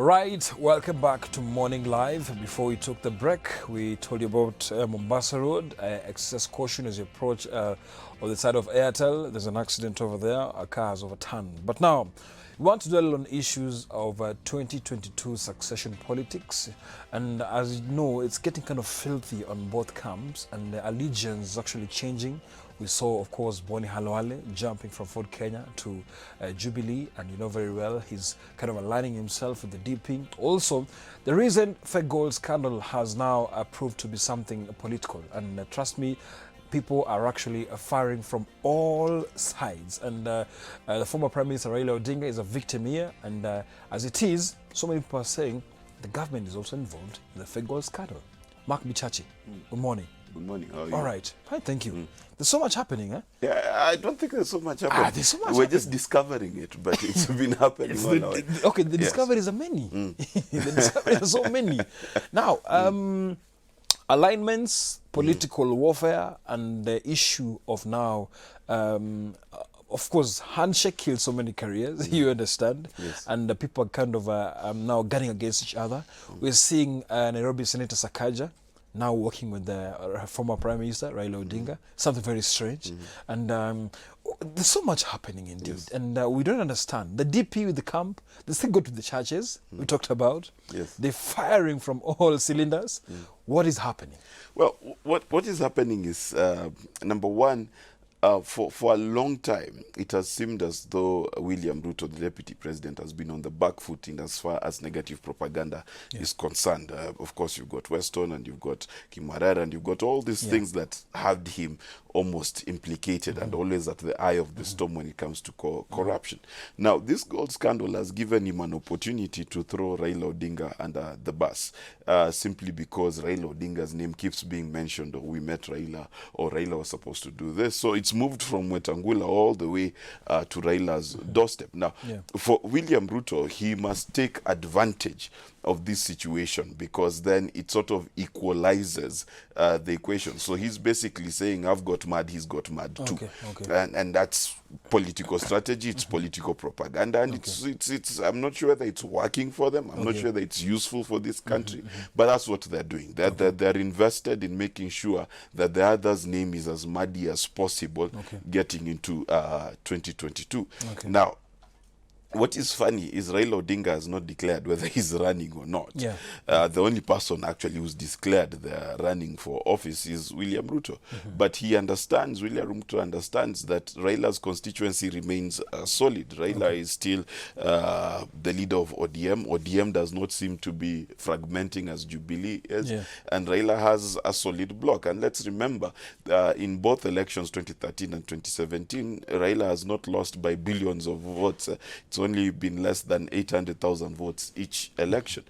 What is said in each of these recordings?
All right, welcome back to Morning Live. Before we took the break, we told you about Mombasa Road. Excess caution as you approach on the side of Airtel. There's an accident over there. A car has overturned. But now, we want to dwell on issues of 2022 succession politics. And as you know, it's getting kind of filthy on both camps, and the allegiance is actually changing. We saw, of course, Boni Halwale jumping from Ford Kenya to Jubilee, and you know very well he's kind of aligning himself with the DP. Also, the recent fake gold scandal has now proved to be something political, and trust me, people are actually firing from all sides. And the former Prime Minister Raila Odinga is a victim here, and as it is, so many people are saying the government is also involved in the fake gold scandal. Mark Bichachi, good morning. Good morning. How are you? All right. Fine, thank you. There's so much happening, eh? Yeah, I don't think there's so much happening. There's so much We're happening. just discovering it, but it's been happening all our way. Okay, the Yes. discoveries are many. The discoveries are so many. Now, alignments, political warfare, and the issue of now, of course, handshake kills so many careers, you understand? Yes. And the people are kind of now gunning against each other. We're seeing Nairobi Senator Sakaja now working with the former Prime Minister, Raila Odinga, something very strange. And there's so much happening indeed. Yes. And we don't understand. The DP with the camp, they still go to the churches we talked about. Yes. They're firing from all cylinders. What is happening? Well, what is happening is, number one, for a long time, it has seemed as though William Ruto, the Deputy President, has been on the back foot in as far as negative propaganda is concerned. Of course, you've got Weston and you've got Kimarara and you've got all these things that had him almost implicated and always at the eye of the storm when it comes to corruption. Now, this gold scandal has given him an opportunity to throw Raila Odinga under the bus, simply because Raila Odinga's name keeps being mentioned, or we met Raila, or Raila was supposed to do this. So it's moved from Wetangula all the way to Raila's doorstep. Now, for William Ruto, he must take advantage of this situation, because then it sort of equalizes the equation. So he's basically saying, I've got mad, he's got mad too. And that's political strategy, it's political propaganda, and it's I'm not sure whether it's working for them, I'm not sure that it's useful for this country, but that's what they're doing. They're invested in making sure that the other's name is as muddy as possible getting into 2022. Now, what is funny is Raila Odinga has not declared whether he's running or not. The only person actually who's declared they're running for office is William Ruto. But William Ruto understands that Raila's constituency remains solid. Raila is still the leader of ODM. ODM does not seem to be fragmenting as Jubilee is. And Raila has a solid block. And let's remember, in both elections, 2013 and 2017, Raila has not lost by billions of votes. It's only been less than 800,000 votes each election.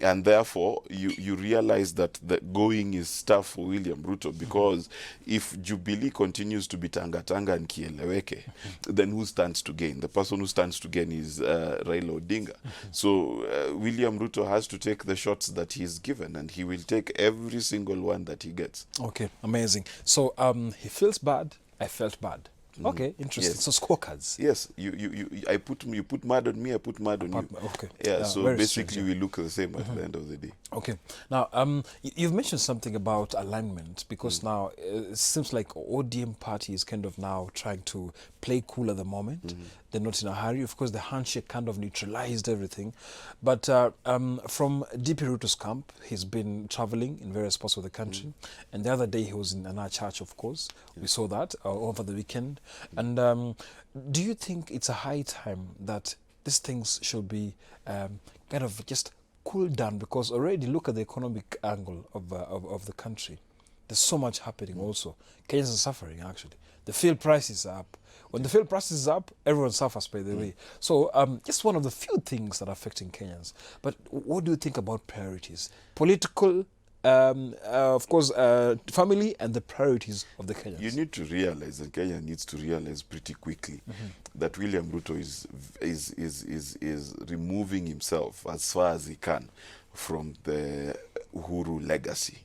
And therefore, you realize that the going is tough for William Ruto, because if Jubilee continues to be Tanga and Kieleweke, then who stands to gain? The person who stands to gain is Raila Odinga. So William Ruto has to take the shots that he's given, and he will take every single one that he gets. Okay, amazing. So he feels bad, I felt bad. Okay, interesting. So scorecards. Yes, you put mad on me, I put mad on you. Okay. Yeah, so basically we look the same at the end of the day. Okay. Now, you've mentioned something about alignment, because now it seems like ODM party is kind of now trying to play cool at the moment. They're not in a hurry. Of course, the handshake kind of neutralized everything. But from DP Ruto's camp, he's been traveling in various parts of the country. And the other day he was in another church, of course. We saw that over the weekend. And do you think it's a high time that these things should be kind of just cooled down? Because already look at the economic angle of the country. There's so much happening also. Kenyans are suffering, actually. The fuel prices are up. When the fuel prices is up, everyone suffers, by the way. So just one of the few things that are affecting Kenyans. But what do you think about priorities? Political, of course, family, and the priorities of the Kenyans. You need to realize, and Kenya needs to realize pretty quickly, that William Ruto is removing himself as far as he can from the Uhuru legacy.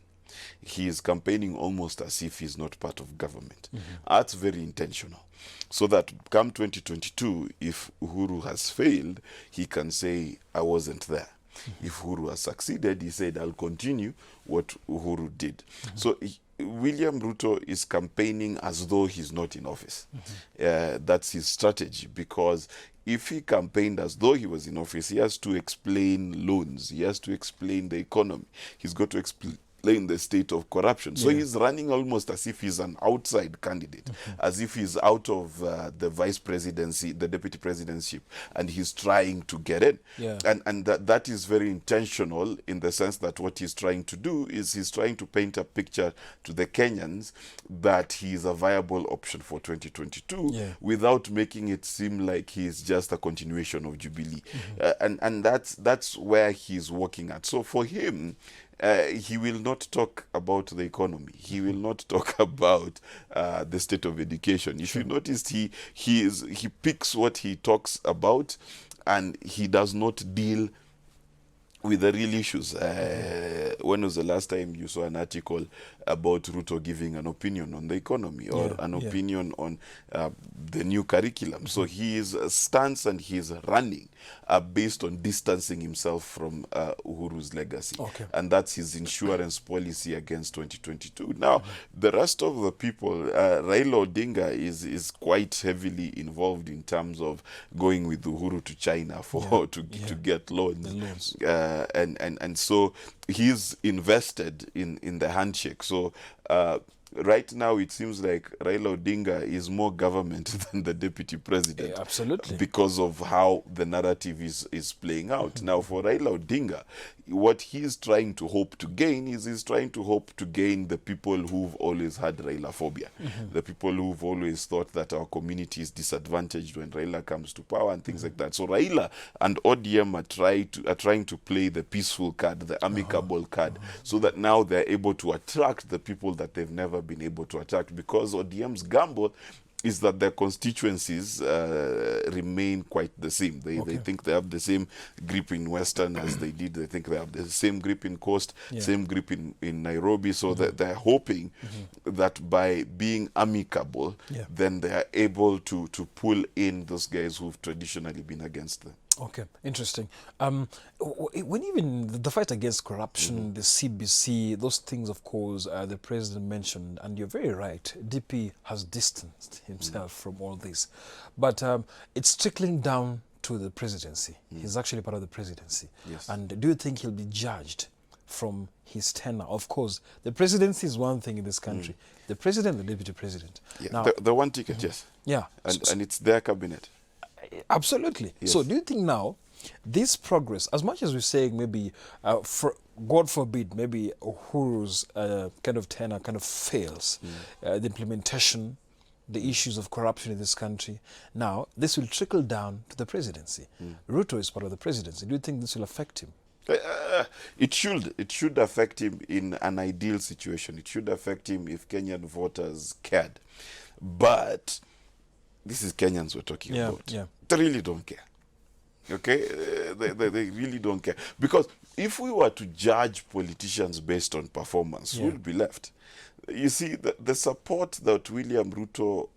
He is campaigning almost as if he's not part of government. That's very intentional. So that come 2022, if Uhuru has failed, he can say, I wasn't there. If Uhuru has succeeded, he said, I'll continue what Uhuru did. So William Ruto is campaigning as though he's not in office. That's his strategy, because if he campaigned as though he was in office, he has to explain loans, he has to explain the economy, he's got to explain the state of corruption. So he's running almost as if he's an outside candidate, as if he's out of the vice presidency, the deputy presidency, and he's trying to get in. And that is very intentional, in the sense that what he's trying to do is he's trying to paint a picture to the Kenyans that he is a viable option for 2022 without making it seem like he's just a continuation of Jubilee. And that's where he's working at. So for him, he will not talk about the economy. He will not talk about the state of education. If you noticed, he picks what he talks about, and he does not deal with the real issues. When was the last time you saw an article about Ruto giving an opinion on the economy, or an opinion on the new curriculum? So his stance and his running are based on distancing himself from Uhuru's legacy. And that's his insurance policy against 2022. Now, the rest of the people, Raila Odinga is quite heavily involved in terms of going with Uhuru to China to get loans. And so he's invested in the handshake. So right now it seems like Raila Odinga is more government than the deputy president. Absolutely. Because of how the narrative is playing out. Now, for Raila Odinga, what he's trying to hope to gain is he's trying to hope to gain the people who've always had Raila phobia, the people who've always thought that our community is disadvantaged when Raila comes to power and things like that. So Raila and ODM are trying to play the peaceful card, the amicable card, so that now they're able to attract the people that they've never been able to attract, because ODM's gamble is that their constituencies remain quite the same. They think they have the same grip in Western as they did. They think they have the same grip in Coast, same grip in Nairobi. So they're hoping that by being amicable, then they are able to pull in those guys who've traditionally been against them. Okay, interesting. When even the fight against corruption, the CBC, those things, of course, the president mentioned, and you're very right, DP has distanced himself from all this. But it's trickling down to the presidency. He's actually part of the presidency. And do you think he'll be judged from his tenure? Of course, the presidency is one thing in this country. The president, the deputy president. Now, the one ticket, yes. And it's their cabinet. Absolutely. So do you think now this progress, as much as we're saying maybe, for God forbid, maybe Uhuru's kind of tenure kind of fails, the implementation, the issues of corruption in this country, now this will trickle down to the presidency. Ruto is part of the presidency. Do you think this will affect him? It should affect him in an ideal situation. It should affect him if Kenyan voters cared. But this is Kenyans we're talking about. They really don't care. Okay? They really don't care. Because if we were to judge politicians based on performance, we'll be left. You see, the support that William Ruto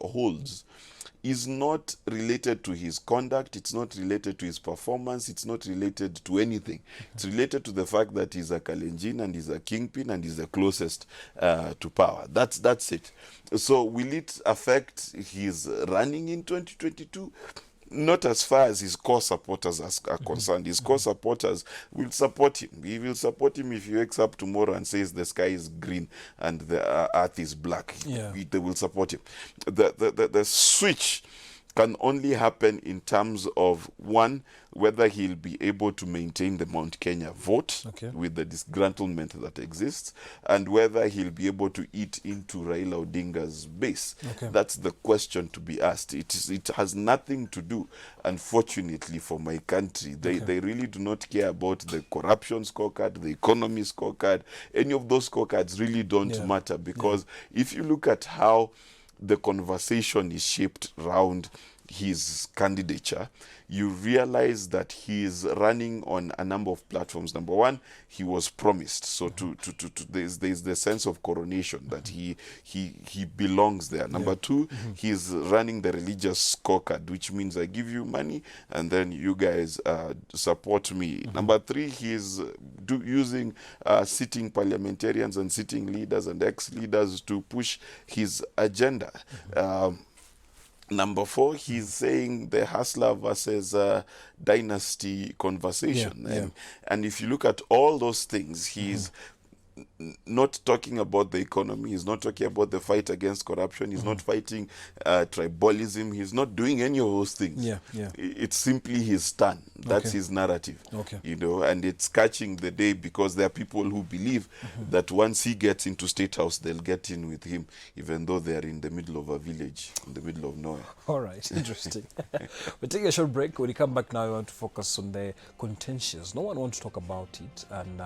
holds is not related to his conduct, it's not related to his performance, it's not related to anything. It's related to the fact that he's a Kalenjin and he's a kingpin and he's the closest to power. That's it. So will it affect his running in 2022? Not as far as his core supporters are concerned. His core supporters will support him. He will support him if he wakes up tomorrow and says the sky is green and the earth is black. They will support him. The switch can only happen in terms of, one, whether he'll be able to maintain the Mount Kenya vote with the disgruntlement that exists, and whether he'll be able to eat into Raila Odinga's base. That's the question to be asked. It has nothing to do, unfortunately, for my country. They really do not care about the corruption scorecard, the economy scorecard. Any of those scorecards really don't matter, because if you look at how the conversation is shaped around his candidature, you realize that he is running on a number of platforms. Number one, he was promised. So there's the sense of coronation that he belongs there. Number two, he's running the religious scorecard, which means I give you money and then you guys support me. Number three, he is using sitting parliamentarians and sitting leaders and ex-leaders to push his agenda. Number four, he's saying the hustler versus dynasty conversation. And if you look at all those things, he's not talking about the economy, he's not talking about the fight against corruption, he's not fighting tribalism, he's not doing any of those things. It's simply his stand. That's his narrative. You know, and it's catching the day because there are people who believe that once he gets into State House, they'll get in with him, even though they're in the middle of a village, in the middle of nowhere. All right, interesting. We'll take a short break. When we come back now, we want to focus on the contentious. No one wants to talk about it. And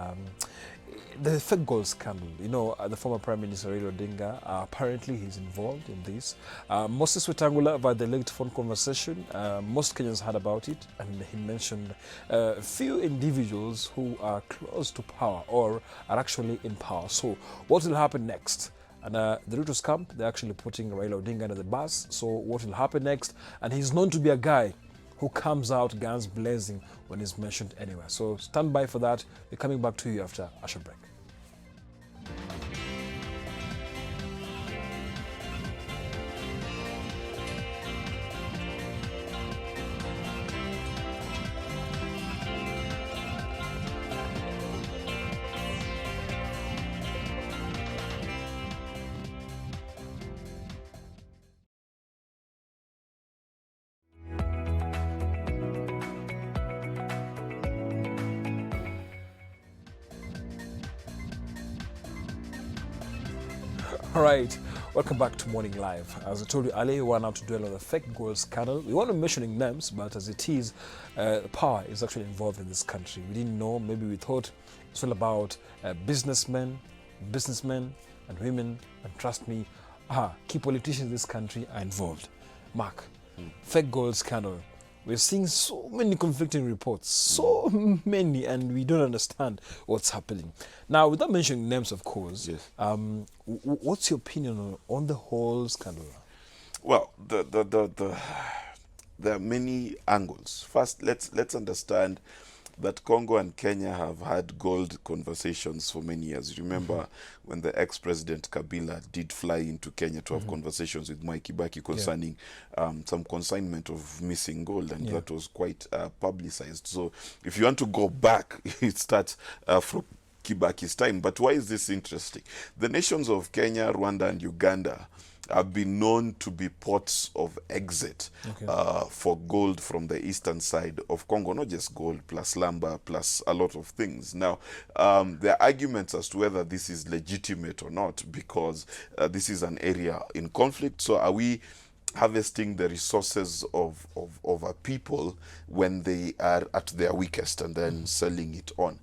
the fake gold scandal. You know, the former Prime Minister Raila Odinga, apparently he's involved in this. Moses Wetangula, via the linked phone conversation, most Kenyans heard about it, and he mentioned a few individuals who are close to power or are actually in power. So what will happen next? And the Ruto's camp, they're actually putting Raila Odinga under the bus. So what will happen next? And he's known to be a guy who comes out guns blazing when he's mentioned anywhere. So stand by for that. We're coming back to you after a short break. All right, welcome back to Morning Live. As I told you earlier, we want now to dwell on the fake gold scandal. We weren't mentioning names, but as it is, power is actually involved in this country. We didn't know, maybe we thought it's all about businessmen, and women, and trust me, key politicians in this country are involved. Mark, fake gold scandal. We're seeing so many conflicting reports, so many, and we don't understand what's happening. Now, without mentioning names, of course, what's your opinion on the whole scandal? Well, there are many angles. First, let's understand that Congo and Kenya have had gold conversations for many years. Remember when the ex-president Kabila did fly into Kenya to have conversations with Mwai Kibaki concerning some consignment of missing gold, and that was quite publicized. So if you want to go back, it starts from Kibaki's time. But why is this interesting? The nations of Kenya, Rwanda, and Uganda have been known to be ports of exit for gold from the eastern side of Congo, not just gold, plus lumber, plus a lot of things. Now, there are arguments as to whether this is legitimate or not, because this is an area in conflict. So are we harvesting the resources of a people when they are at their weakest and then selling it on?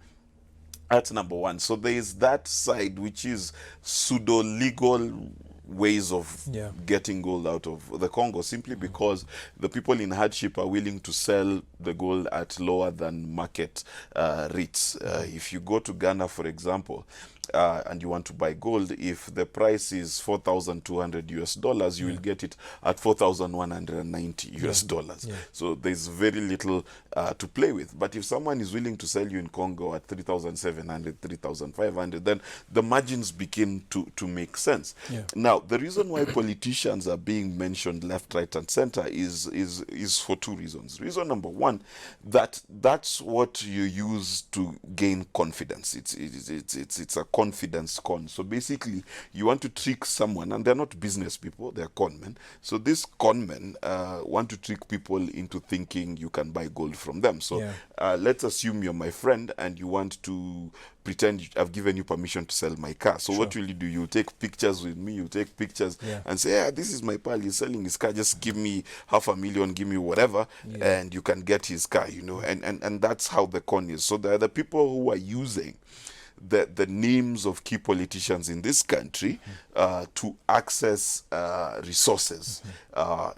That's number one. So there is that side, which is pseudo-legal ways of getting gold out of the Congo, simply because the people in hardship are willing to sell the gold at lower than market rates. If you go to Ghana, for example, and you want to buy gold, if the price is $4,200 you will get it at $4,190 So there's very little to play with. But if someone is willing to sell you in Congo at 3,700, 3,500, then the margins begin to make sense. Now, the reason why politicians are being mentioned left, right, and center is for two reasons. Reason number one, that's what you use to gain confidence. It's a confidence con. So basically, you want to trick someone, and they're not business people, they're conmen. So these conmen want to trick people into thinking you can buy gold from them. So let's assume you're my friend and you want to pretend I've given you permission to sell my car. So what will you do? You take pictures with me, you take pictures and say, this is my pal, he's selling his car, just give me $500,000, give me whatever, and you can get his car, you know. And that's how the con is. So there are the people who are using the names of key politicians in this country to access resources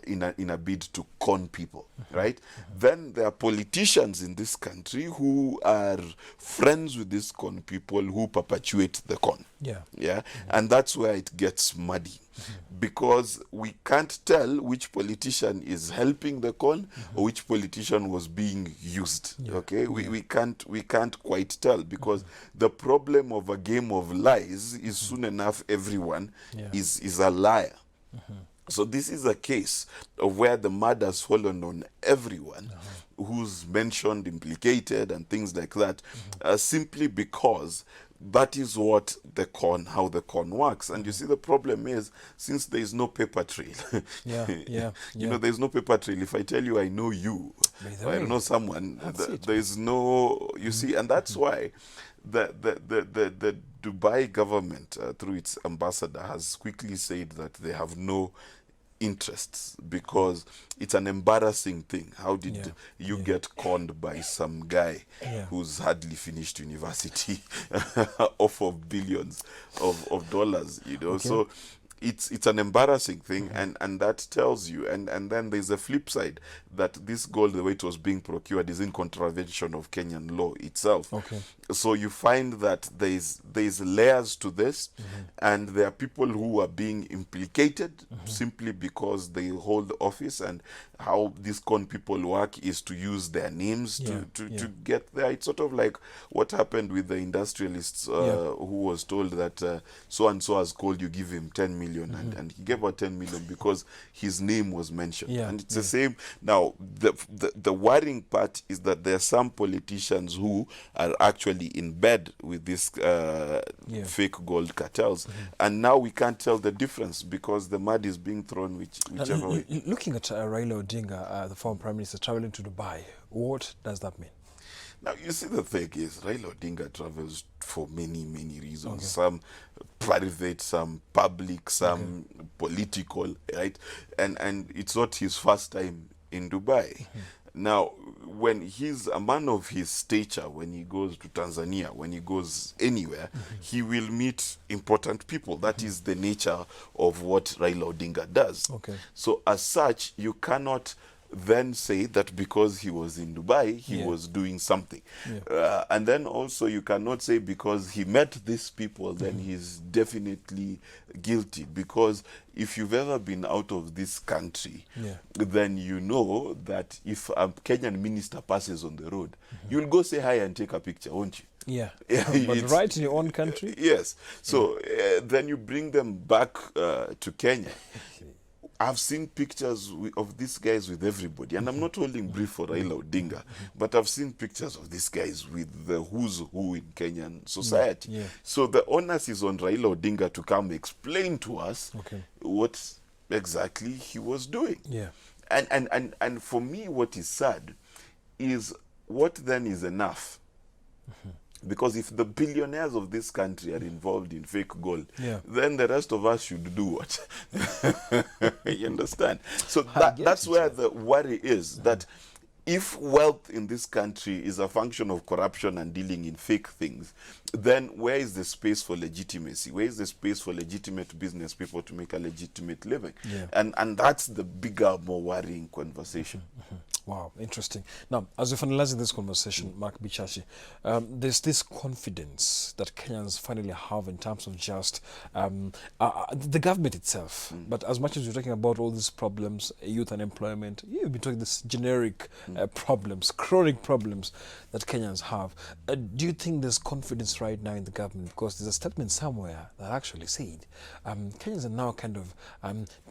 in a bid to con people, right? Then there are politicians in this country who are friends with these con people who perpetuate the con. Yeah. And that's where it gets muddy. Because we can't tell which politician is helping the con or which politician was being used. Okay, we can't quite tell, because the problem of a game of lies is soon enough everyone is a liar. So this is a case of where the mud has fallen on everyone who's mentioned, implicated, and things like that, simply because that is what how the con works. And you see, the problem is, since there is no paper trail, you know, there's no paper trail. If I tell you I know you, or I know someone, there is no, you see, and that's why the Dubai government, through its ambassador, has quickly said that they have no interests, because it's an embarrassing thing. How did you get conned by some guy who's hardly finished university off of billions of dollars, you know? So it's an embarrassing thing, and that tells you, and then there's a flip side, that this gold, the way it was being procured, is in contravention of Kenyan law itself. So you find that there's layers to this, and there are people who are being implicated simply because they hold office, and how these con people work is to use their names to get there. It's sort of like what happened with the industrialists who was told that so and so has called you, give him 10 million, and he gave out 10 million because his name was mentioned. And it's the same. Now, the worrying part is that there are some politicians who are actually in bed with these fake gold cartels, and now we can't tell the difference because the mud is being thrown whichever way. Looking at Raila Odinga, the former Prime Minister, traveling to Dubai, what does that mean? Now, you see, the thing is, Raila Odinga travels for many, many reasons. Some private, some public, some political, right? And it's not his first time in Dubai. Now, when he's a man of his stature, when he goes to Tanzania, when he goes anywhere, he will meet important people. That is the nature of what Raila Odinga does. So as such, you cannot then say that because he was in Dubai, he was doing something. And then also you cannot say because he met these people, then he's definitely guilty. Because if you've ever been out of this country, then you know that if a Kenyan minister passes on the road, you'll go say hi and take a picture, won't you? But right in your own country? Yes. So then you bring them back to Kenya. I've seen pictures of these guys with everybody, and I'm not holding brief for Raila Odinga, but I've seen pictures of these guys with the who's who in Kenyan society. So the onus is on Raila Odinga to come explain to us what exactly he was doing. And for me, what is sad is what then is enough. Because if the billionaires of this country are involved in fake gold, then the rest of us should do what? You understand? So that's where the worry is, that if wealth in this country is a function of corruption and dealing in fake things, then where is the space for legitimacy? Where is the space for legitimate business people to make a legitimate living? And that's the bigger, more worrying conversation. Wow, interesting. Now, as we're finalizing this conversation, Mark Bichachi, there's this confidence that Kenyans finally have in terms of just the government itself. But as much as you're talking about all these problems, youth unemployment, you've been talking this generic problems, chronic problems that Kenyans have. Do you think there's confidence right now in the government? Because there's a statement somewhere that actually said Kenyans are now kind of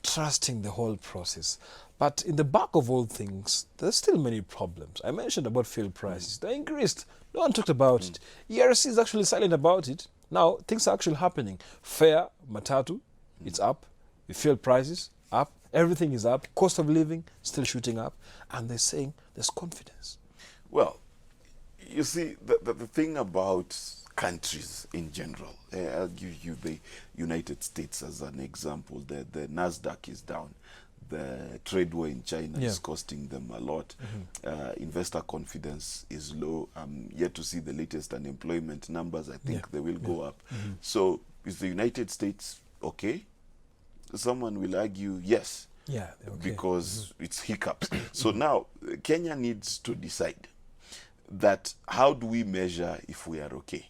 trusting the whole process. But in the back of all things, there's still many problems. I mentioned about fuel prices. They increased. No one talked about it. ERC is actually silent about it. Now, things are actually happening. Fare, matatu, it's up. The fuel prices, up. Everything is up. Cost of living, still shooting up. And they're saying there's confidence. Well, you see, the thing about countries in general, I'll give you the United States as an example. The NASDAQ is down. the trade war in China Yeah. is costing them a lot. Investor confidence is low. I'm yet to see the latest unemployment numbers. I think Yeah. they will go Yeah. up. So is the United States okay? Someone will argue yes, Yeah, they're okay. because it's hiccups. So now Kenya needs to decide that how do we measure if we are okay?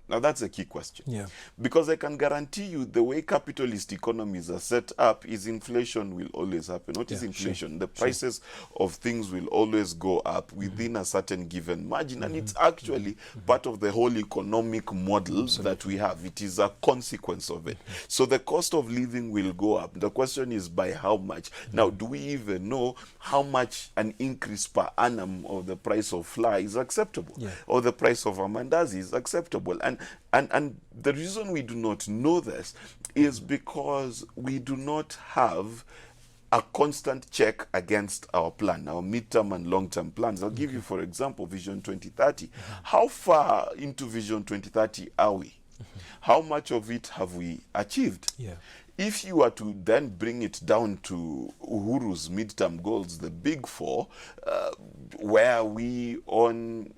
Now that's a key question. Yeah. Because I can guarantee you the way capitalist economies are set up is inflation will always happen. What is Yeah, inflation? sure, The prices of things will always go up within a certain given margin. And it's actually part of the whole economic model that we have. It is a consequence of it. So the cost of living will go up. The question is by how much? Now, do we even know how much an increase per annum of the price of flour is acceptable? Yeah. Or the price of amandazi is acceptable? And the reason we do not know this is because we do not have a constant check against our plan, our midterm and long-term plans. I'll give you, for example, Vision 2030. How far into Vision 2030 are we? How much of it have we achieved? Yeah. If you were to then bring it down to Uhuru's midterm goals, the big four, where are we on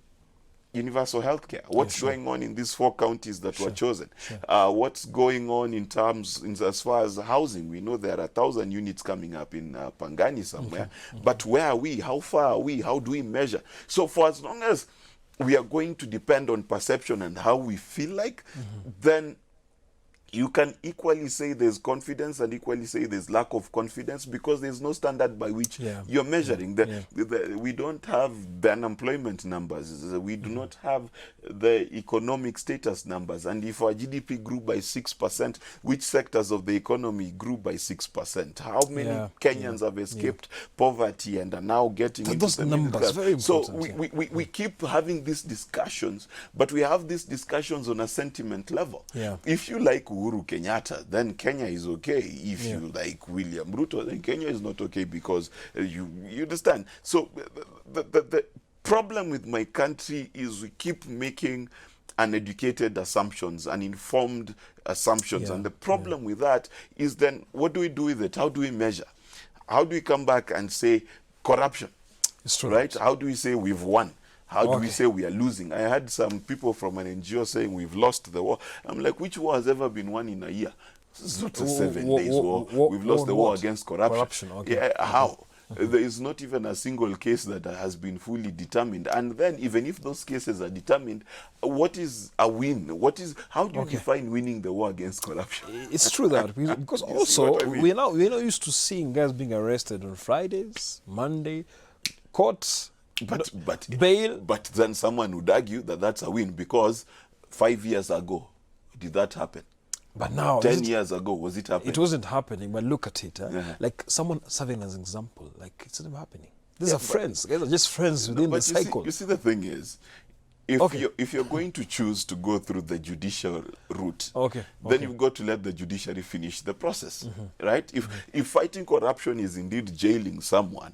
universal healthcare? What's going on in these 4 counties that were chosen? What's going on in terms, as far as housing? We know there are 1,000 units coming up in Pangani somewhere, but where are we? How far are we? How do we measure? So for as long as we are going to depend on perception and how we feel like, then you can equally say there's confidence and equally say there's lack of confidence, because there's no standard by which you're measuring. We don't have the unemployment numbers. We do not have the economic status numbers. And if our GDP grew by 6%, which sectors of the economy grew by 6%? How many Kenyans have escaped poverty and are now getting into those the numbers, very important. So we keep having these discussions, but we have these discussions on a sentiment level. If you like Uhuru Kenyatta, then Kenya is okay. If you like William Ruto, then Kenya is not okay, because you understand. So the problem with my country is we keep making uneducated assumptions, uninformed assumptions. And the problem with that is, then what do we do with it? How do we measure? How do we come back and say corruption? It's true. Right? How do we say we've won? How do we say we are losing? I had some people from an NGO saying we've lost the war. I'm like, which war has ever been won in a year? It's not a 7 days war. We've lost the war against corruption. How? There is not even a single case that has been fully determined. And then even if those cases are determined, what is a win? How do you define winning the war against corruption? It's true that, because also we're not used to seeing guys being arrested on Fridays, Monday, courts. But bail. But then someone would argue that that's a win, because 5 years ago, did that happen? But now, 10 years ago, was it happening? It wasn't happening, but look at it. Like someone serving as an example, like it's not happening. These are friends. Guys are just friends within the cycle. You see, the thing is, if you're going to choose to go through the judicial route, then you've got to let the judiciary finish the process, right? If fighting corruption is indeed jailing someone,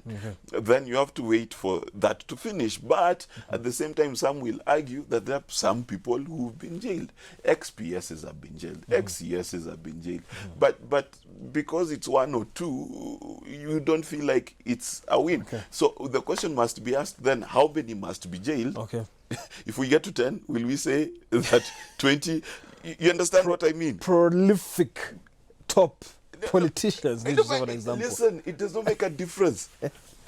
then you have to wait for that to finish. But at the same time, some will argue that there are some people who've been jailed. Ex-PSs have been jailed. Ex-CSs have been jailed. But because it's 1 or 2, you don't feel like it's a win. So the question must be asked then, how many must be jailed? If we get to 10, will we say that 20? You understand what I mean? Prolific top politicians. This is an example. Listen, it does not make a difference.